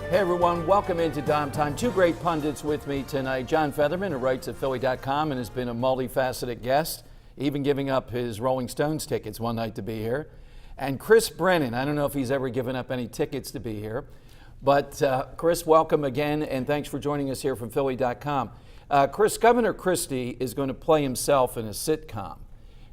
Hey everyone, welcome into DomTime. Two great pundits with me tonight. John Featherman, who writes at Philly.com and has been a multifaceted guest, even giving up his Rolling Stones tickets one night to be here. And Chris Brennan, I don't know if he's ever given up any tickets to be here. But Chris, welcome again, and thanks for joining us here from Philly.com. Chris, Governor Christie is going to play himself in a sitcom.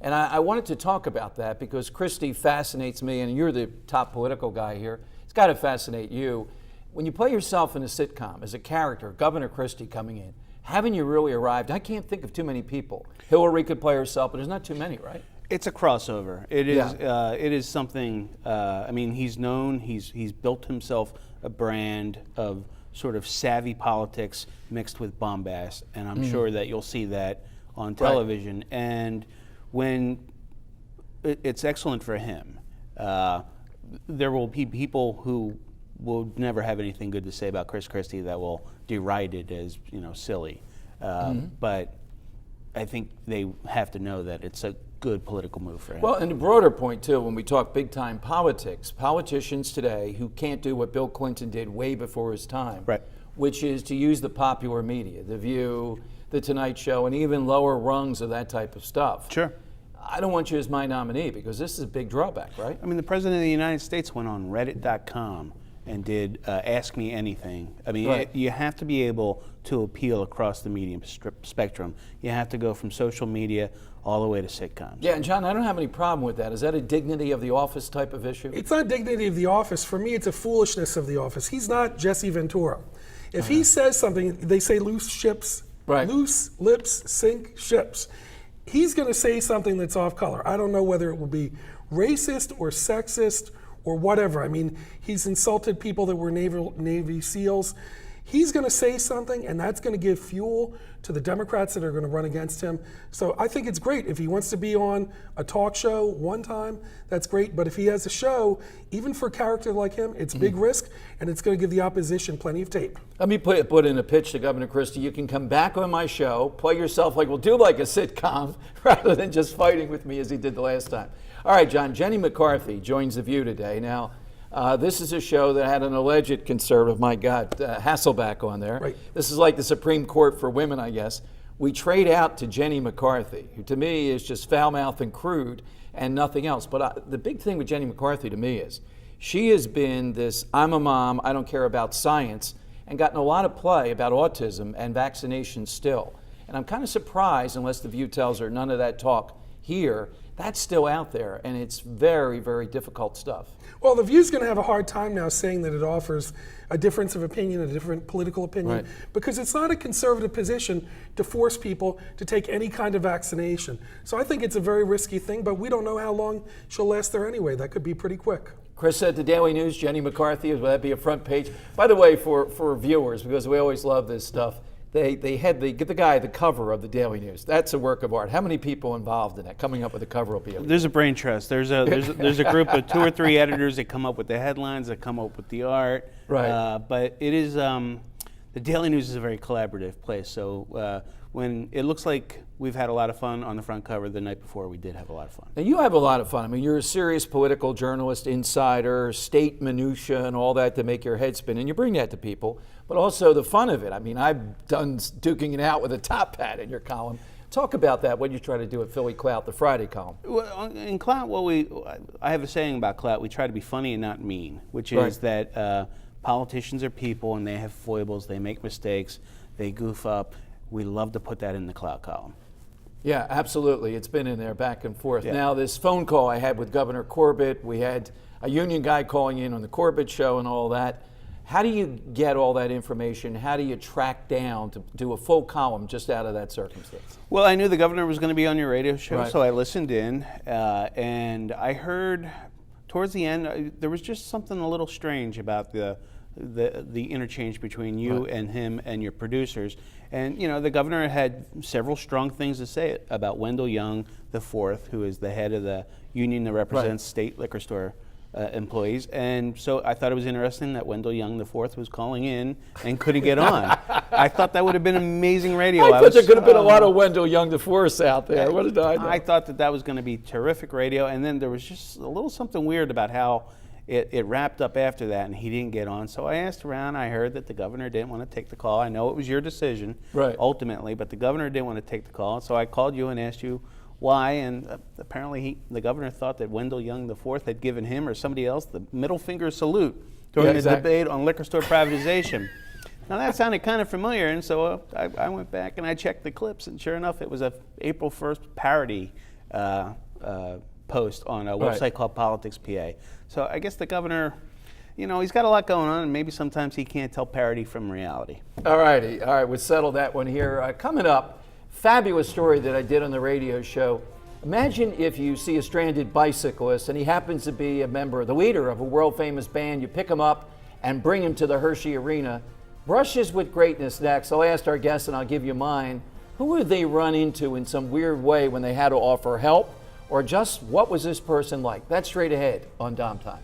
And I wanted to talk about that because Christie fascinates me, and you're the top political guy here. It's got to fascinate you. When you play yourself in a sitcom as a character, Governor Christie coming in, haven't you really arrived? I can't think of too many people. Hillary could play herself, but there's not too many, right? It's a crossover. It is. Yeah. It is something. I mean, he's known. He's built himself a brand of sort of savvy politics mixed with bombast, and I'm sure that you'll see that on television. Right. And when it's excellent for him, there will be people who will never have anything good to say about Chris Christie that will deride it as, silly. But I think they have to know that it's a good political move for him. Well, and the broader point, too, when we talk big-time politics, politicians today who can't do what Bill Clinton did way before his time, right, which is to use the popular media, The View, The Tonight Show, and even lower rungs of that type of stuff. Sure. I don't want you as my nominee because this is a big drawback, right? I mean, the President of the United States went on Reddit.com and did Ask Me Anything. I mean, you have to be able to appeal across the medium spectrum. You have to go from social media all the way to sitcoms. Yeah, and John, I don't have any problem with that. Is that a dignity of the office type of issue? It's not dignity of the office. For me, it's a foolishness of the office. He's not Jesse Ventura. If he says something, they say loose ships, loose lips sink ships. He's going to say something that's off color. I don't know whether it will be racist or sexist or whatever. I mean, he's insulted people that were Navy SEALs. He's going to say something, and that's going to give fuel to the Democrats that are going to run against him. So I think it's great. If he wants to be on a talk show one time, that's great. But if he has a show, even for a character like him, it's big risk, and it's going to give the opposition plenty of tape. Let me put in a pitch to Governor Christie. You can come back on my show, play yourself like we'll do like a sitcom, rather than just fighting with me as he did the last time. All right, John, Jenny McCarthy joins The View today. Now, this is a show that had an alleged conservative, my God, Hasselbeck on there. Right. This is like the Supreme Court for women, I guess. We trade out to Jenny McCarthy, who to me is just foul-mouthed and crude and nothing else. But the big thing with Jenny McCarthy to me is she has been this, I'm a mom, I don't care about science, and gotten a lot of play about autism and vaccinations still. And I'm kind of surprised, unless The View tells her none of that talk here, that's still out there, and it's very, very difficult stuff. Well, The View's going to have a hard time now saying that it offers a difference of opinion, a different political opinion, because it's not a conservative position to force people to take any kind of vaccination. So I think it's a very risky thing, but we don't know how long she'll last there anyway. That could be pretty quick. Chris said the Daily News, Jenny McCarthy, will that be a front page? By the way, for viewers, because we always love this stuff, they get the guy the cover of the Daily News. That's a work of art. How many people involved in that? Coming up with the cover will be. There's a brain trust. There's a group of 2 or 3 editors that come up with the headlines, that come up with the art. Right. But it is the Daily News is a very collaborative place. So when it looks like we've had a lot of fun on the front cover, the night before we did have a lot of fun. Now you have a lot of fun. I mean, you're a serious political journalist, insider, state minutia, and all that to make your head spin, and you bring that to people. But also the fun of it. I mean, I've done duking it out with a top hat in your column. Talk about that, what you try to do at Philly Clout, the Friday column. Well, in Clout, I have a saying about Clout, we try to be funny and not mean, which is that politicians are people and they have foibles, they make mistakes, they goof up. We love to put that in the Clout column. Yeah, absolutely. It's been in there back and forth. Yeah. Now, this phone call I had with Governor Corbett, we had a union guy calling in on the Corbett show and all that. How do you get all that information? How do you track down to do a full column just out of that circumstance? Well, I knew the governor was going to be on your radio show, so I listened in, and I heard towards the end there was just something a little strange about the interchange between you and him and your producers. And the governor had several strong things to say about Wendell Young IV, who is the head of the union that represents state liquor store employees, and so I thought it was interesting that Wendell Young IV was calling in and couldn't get on. I thought that would have been amazing radio. I thought there could have been a lot of Wendell Young IVs out there. What did I know? I thought that was going to be terrific radio, and then there was just a little something weird about how it wrapped up after that, and he didn't get on. So I asked around. I heard that the governor didn't want to take the call. I know it was your decision, ultimately, but the governor didn't want to take the call. So I called you and asked you why, and apparently the governor thought that Wendell Young IV had given him or somebody else the middle finger salute during the debate on liquor store privatization. Now that sounded kind of familiar, and so I went back and I checked the clips, and sure enough, it was a April 1st parody post on a website called Politics PA. So I guess the governor, he's got a lot going on, and maybe sometimes he can't tell parody from reality. All righty. All right, we'll settle that one here. Coming up, fabulous story that I did on the radio show. Imagine if you see a stranded bicyclist and he happens to be a member, the leader of a world-famous band. You pick him up and bring him to the Hershey Arena. Brushes with Greatness next. I'll ask our guests and I'll give you mine. Who would they run into in some weird way when they had to offer help? Or just what was this person like? That's straight ahead on DomTime.